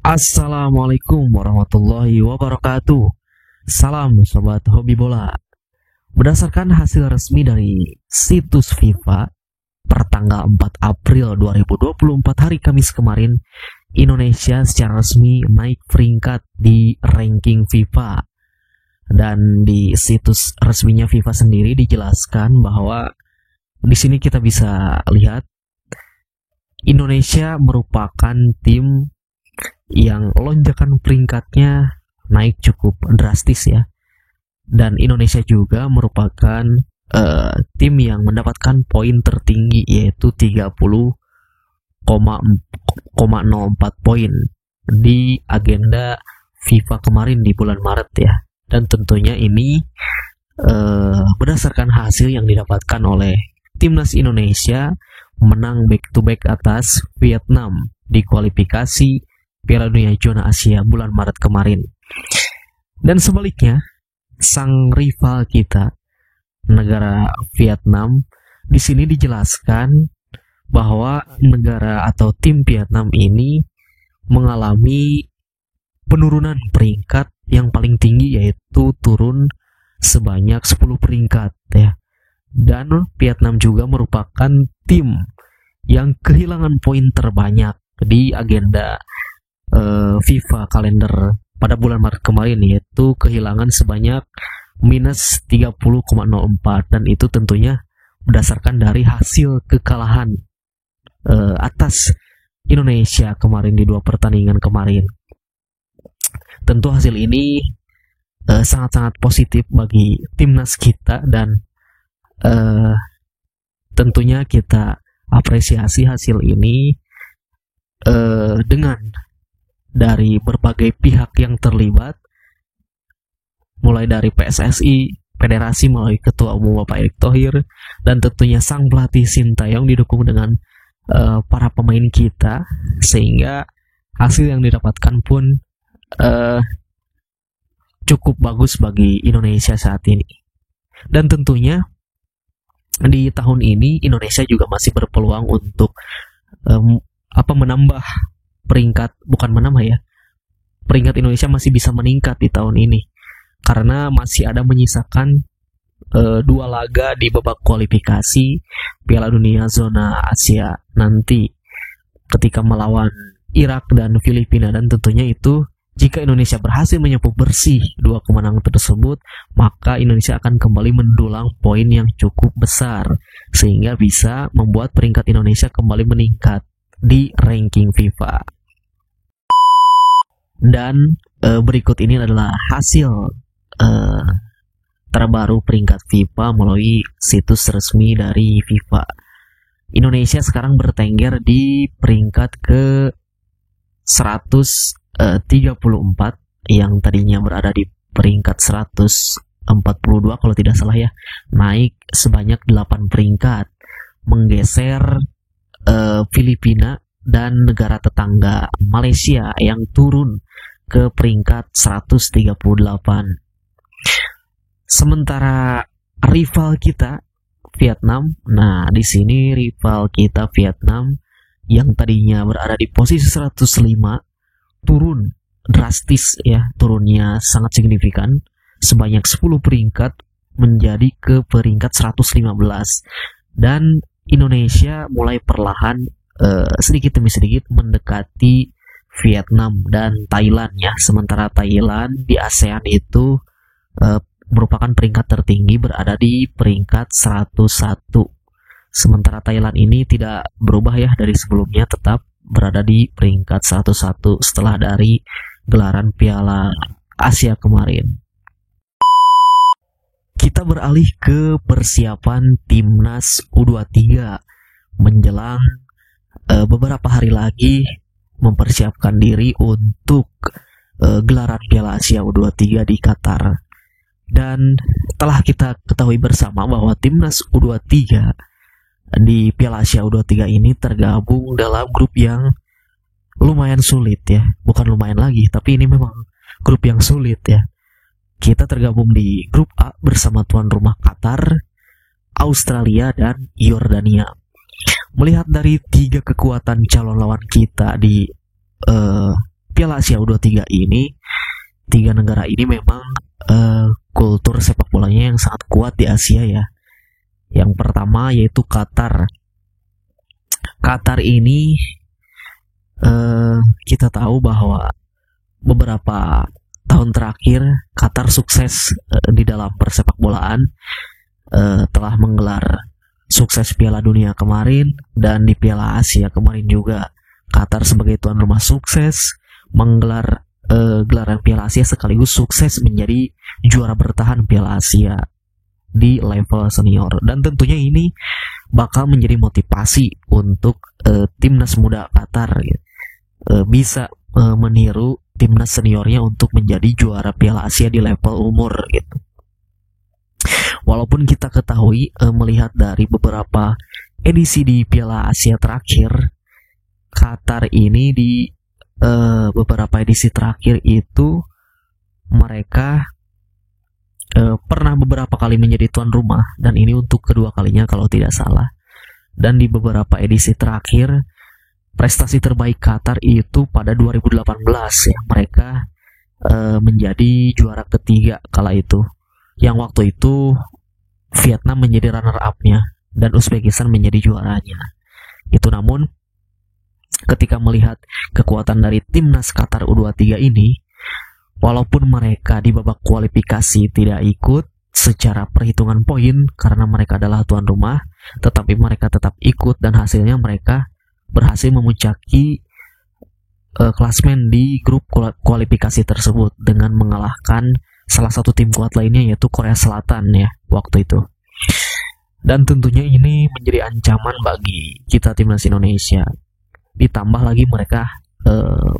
Assalamualaikum warahmatullahi wabarakatuh. Salam sobat hobi bola. Berdasarkan hasil resmi dari situs FIFA pertanggal 4 April 2024 hari Kamis kemarin, Indonesia secara resmi naik peringkat di ranking FIFA. Dan di situs resminya FIFA sendiri dijelaskan bahwa di sini kita bisa lihat Indonesia merupakan tim yang lonjakan peringkatnya naik cukup drastis ya. Dan Indonesia juga merupakan tim yang mendapatkan poin tertinggi, yaitu 30,04 poin di agenda FIFA kemarin di bulan Maret ya. Dan tentunya ini berdasarkan hasil yang didapatkan oleh timnas Indonesia menang back to back atas Vietnam di kualifikasi Piala Dunia Zona Asia bulan Maret kemarin. Dan sebaliknya, sang rival kita, negara Vietnam, di sini dijelaskan bahwa negara atau tim Vietnam ini mengalami penurunan peringkat yang paling tinggi, yaitu turun sebanyak 10 peringkat ya. Dan Vietnam juga merupakan tim yang kehilangan poin terbanyak di agenda FIFA kalender pada bulan Maret kemarin, yaitu kehilangan sebanyak minus 30,04, dan itu tentunya berdasarkan dari hasil kekalahan atas Indonesia kemarin di 2 pertandingan kemarin. Tentu hasil ini sangat-sangat positif bagi timnas kita, dan tentunya kita apresiasi hasil ini dengan dari berbagai pihak yang terlibat, mulai dari PSSI, Federasi melalui Ketua Umum Bapak Erick Thohir, dan tentunya sang pelatih Sintayong didukung dengan para pemain kita, sehingga hasil yang didapatkan pun cukup bagus bagi Indonesia saat ini. Dan tentunya di tahun ini Indonesia juga masih berpeluang untuk menambah peringkat, peringkat Indonesia masih bisa meningkat di tahun ini, karena masih ada menyisakan 2 laga di babak kualifikasi Piala Dunia Zona Asia nanti ketika melawan Irak dan Filipina. Dan tentunya itu jika Indonesia berhasil menyapu bersih 2 kemenangan tersebut, maka Indonesia akan kembali mendulang poin yang cukup besar, sehingga bisa membuat peringkat Indonesia kembali meningkat di ranking FIFA. Dan berikut ini adalah hasil terbaru peringkat FIFA melalui situs resmi dari FIFA. Indonesia sekarang bertengger di peringkat ke 134 yang tadinya berada di peringkat 142 kalau tidak salah ya, naik sebanyak 8 peringkat, menggeser Filipina dan negara tetangga Malaysia yang turun ke peringkat 138. Sementara rival kita Vietnam, nah di sini rival kita Vietnam yang tadinya berada di posisi 105 turun drastis ya, turunnya sangat signifikan sebanyak 10 peringkat menjadi ke peringkat 115. Dan Indonesia mulai perlahan sedikit demi sedikit mendekati Vietnam dan Thailand ya. Sementara Thailand di ASEAN itu merupakan peringkat tertinggi, berada di peringkat 101. Sementara Thailand ini tidak berubah ya dari sebelumnya, tetap berada di peringkat 101 setelah dari gelaran Piala Asia kemarin. Kita beralih ke persiapan timnas U23 menjelang beberapa hari lagi mempersiapkan diri untuk gelaran Piala Asia U23 di Qatar. Dan telah kita ketahui bersama bahwa timnas U23 di Piala Asia U23 ini tergabung dalam grup yang lumayan sulit ya. Bukan lumayan lagi, tapi ini memang grup yang sulit ya. Kita tergabung di grup A bersama tuan rumah Qatar, Australia, dan Yordania. Melihat dari 3 kekuatan calon lawan kita di Piala Asia U23 ini, tiga negara ini memang kultur sepak bolanya yang sangat kuat di Asia ya. Yang pertama yaitu Qatar. Qatar ini kita tahu bahwa beberapa tahun terakhir Qatar sukses di dalam persepak bolaan, telah menggelar sukses Piala Dunia kemarin, dan di Piala Asia kemarin juga Qatar sebagai tuan rumah sukses menggelar gelaran Piala Asia sekaligus sukses menjadi juara bertahan Piala Asia di level senior. Dan tentunya ini bakal menjadi motivasi untuk timnas muda Qatar bisa meniru timnas seniornya untuk menjadi juara Piala Asia di level umur gitu. Walaupun kita ketahui melihat dari beberapa edisi di Piala Asia terakhir, Qatar ini di beberapa edisi terakhir itu mereka pernah beberapa kali menjadi tuan rumah, dan ini untuk kedua kalinya kalau tidak salah. Dan di beberapa edisi terakhir prestasi terbaik Qatar itu pada 2018 ya, mereka menjadi juara ketiga kala itu, yang waktu itu Vietnam menjadi runner up-nya dan Uzbekistan menjadi juaranya. Itu namun ketika melihat kekuatan dari timnas Qatar U23 ini, walaupun mereka di babak kualifikasi tidak ikut secara perhitungan poin karena mereka adalah tuan rumah, tetapi mereka tetap ikut dan hasilnya mereka berhasil memuncaki klasmen di grup kualifikasi tersebut dengan mengalahkan salah satu tim kuat lainnya yaitu Korea Selatan ya waktu itu. Dan tentunya ini menjadi ancaman bagi kita timnas Indonesia. Ditambah lagi mereka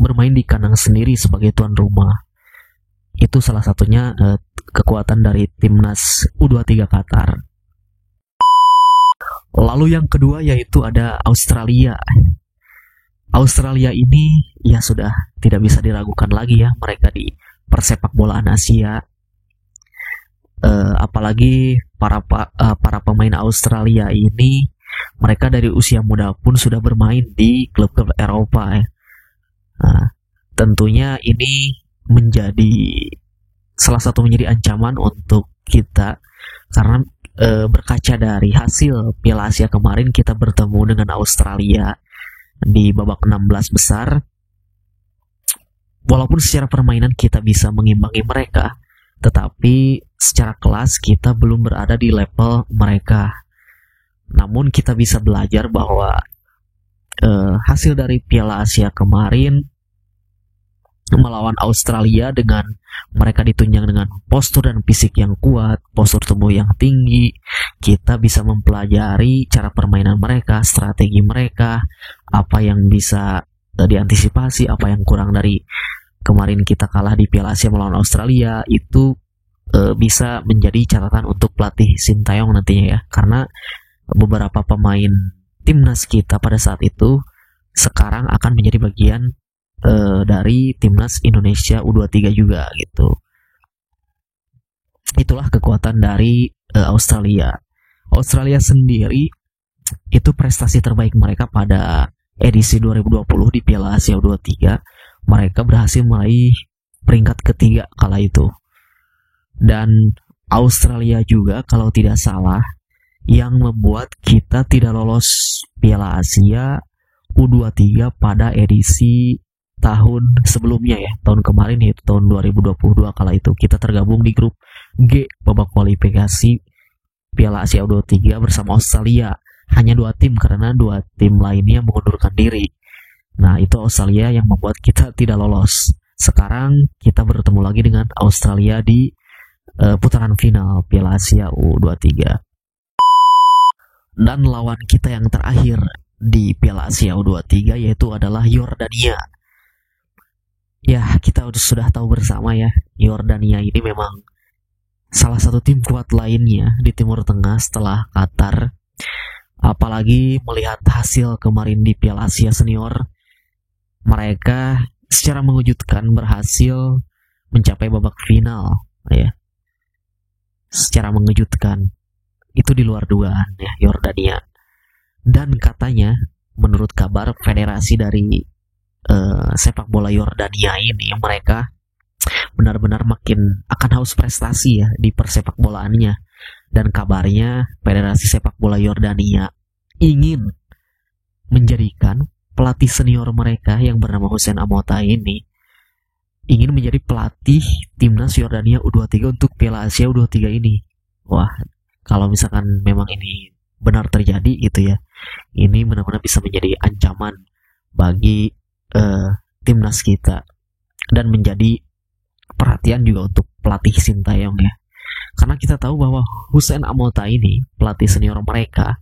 bermain di kandang sendiri sebagai tuan rumah. Itu salah satunya kekuatan dari timnas U23 Qatar. Lalu yang kedua yaitu ada Australia. Australia ini ya sudah tidak bisa diragukan lagi ya, mereka di persepak bolaan Asia. Apalagi para pemain Australia ini, mereka dari usia muda pun sudah bermain di klub-klub Eropa ya. Nah, tentunya ini salah satu menjadi ancaman untuk kita karena berkaca dari hasil Piala Asia kemarin, kita bertemu dengan Australia di babak 16 besar. Walaupun secara permainan kita bisa mengimbangi mereka, tetapi secara kelas kita belum berada di level mereka. Namun kita bisa belajar bahwa hasil dari Piala Asia kemarin melawan Australia dengan mereka ditunjang dengan postur dan fisik yang kuat, postur tubuh yang tinggi, kita bisa mempelajari cara permainan mereka, strategi mereka, apa yang bisa diantisipasi, apa yang kurang dari kemarin kita kalah di Piala Asia melawan Australia. Itu bisa menjadi catatan untuk pelatih Sintayong nantinya ya, karena beberapa pemain timnas kita pada saat itu sekarang akan menjadi bagian dari timnas Indonesia U23 juga gitu. Itulah kekuatan dari Australia. Australia sendiri itu prestasi terbaik mereka pada edisi 2020 di Piala Asia U23. Mereka berhasil meraih peringkat ketiga kala itu. Dan Australia juga kalau tidak salah yang membuat kita tidak lolos Piala Asia U23 pada edisi tahun sebelumnya ya, tahun kemarin yaitu tahun 2022 kala itu kita tergabung di grup G babak kualifikasi Piala Asia U23 bersama Australia. Hanya 2 tim karena 2 tim lainnya mengundurkan diri. Nah, itu Australia yang membuat kita tidak lolos. Sekarang kita bertemu lagi dengan Australia di putaran final Piala Asia U23. Dan lawan kita yang terakhir di Piala Asia U23 yaitu adalah Yordania. Ya, kita sudah tahu bersama ya, Yordania ini memang salah satu tim kuat lainnya di Timur Tengah setelah Qatar. Apalagi melihat hasil kemarin di Piala Asia Senior, mereka secara mengejutkan berhasil mencapai babak final ya. Secara mengejutkan. Itu di luar dugaan ya, Yordania. Dan katanya menurut kabar federasi dari sepak bola Yordania ini, mereka benar-benar makin akan haus prestasi ya di persepak bolaannya. Dan kabarnya Federasi Sepak Bola Yordania ingin menjadikan pelatih senior mereka yang bernama Hussein Amota ini ingin menjadi pelatih timnas Yordania U23 untuk Piala Asia U23 ini. Wah, kalau misalkan memang ini benar terjadi gitu ya, ini benar-benar bisa menjadi ancaman bagi timnas kita dan menjadi perhatian juga untuk pelatih Sintayong ya. Karena kita tahu bahwa Hussein Amota ini pelatih senior mereka,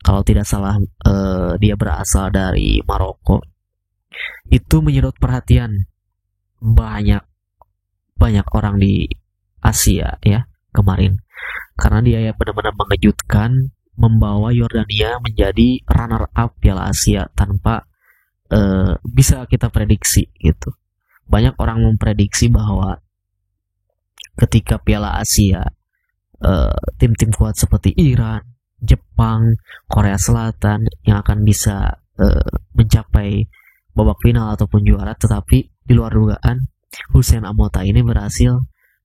kalau tidak salah dia berasal dari Maroko, itu menyedot perhatian banyak orang di Asia ya kemarin, karena dia ya benar-benar mengejutkan, membawa Yordania menjadi runner up Piala Asia tanpa bisa kita prediksi gitu. Banyak orang memprediksi bahwa ketika Piala Asia tim-tim kuat seperti Iran, Jepang, Korea Selatan yang akan bisa mencapai babak final ataupun juara, tetapi di luar dugaan Hussein Amota ini berhasil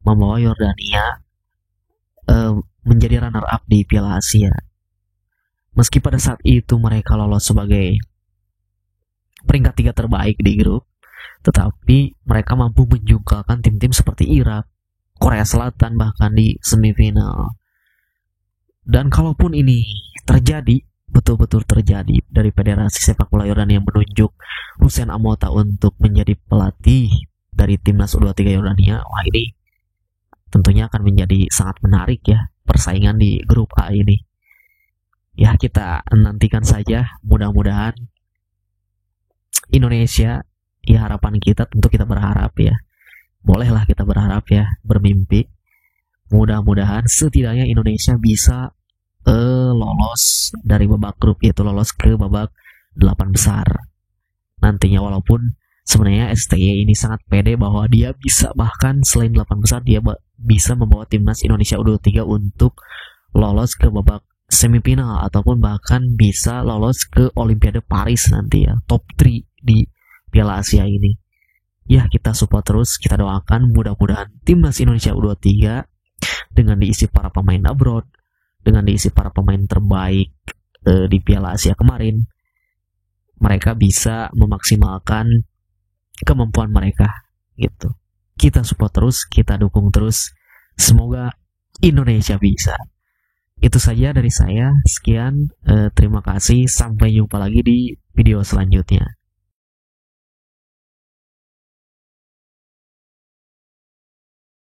membawa Yordania menjadi runner up di Piala Asia. Meski pada saat itu mereka lolos sebagai peringkat 3 terbaik di grup, tetapi mereka mampu menjungkalkan tim-tim seperti Irak, Korea Selatan bahkan di semifinal. Dan kalaupun ini terjadi, betul-betul terjadi, dari Federasi Sepak Bola Yordania yang menunjuk Hussein Amota untuk menjadi pelatih dari timnas U23 Yordania, wah ini tentunya akan menjadi sangat menarik ya persaingan di grup A ini. Ya, kita nantikan saja, mudah-mudahan Indonesia, ya harapan kita tentu kita berharap ya, bolehlah kita berharap ya, bermimpi, mudah-mudahan setidaknya Indonesia bisa lolos dari babak grup, yaitu lolos ke babak 8 besar nantinya. Walaupun sebenarnya STY ini sangat pede bahwa dia bisa, bahkan selain 8 besar, dia bisa membawa timnas Indonesia U23 untuk lolos ke babak semifinal ataupun bahkan bisa lolos ke Olimpiade Paris nanti ya, top 3 di Piala Asia ini. Ya, kita support terus, kita doakan mudah-mudahan timnas Indonesia U23 dengan diisi para pemain abroad, dengan diisi para pemain terbaik di Piala Asia kemarin, mereka bisa memaksimalkan kemampuan mereka gitu. Kita support terus, kita dukung terus, semoga Indonesia bisa. Itu saja dari saya, sekian, terima kasih, sampai jumpa lagi di video selanjutnya.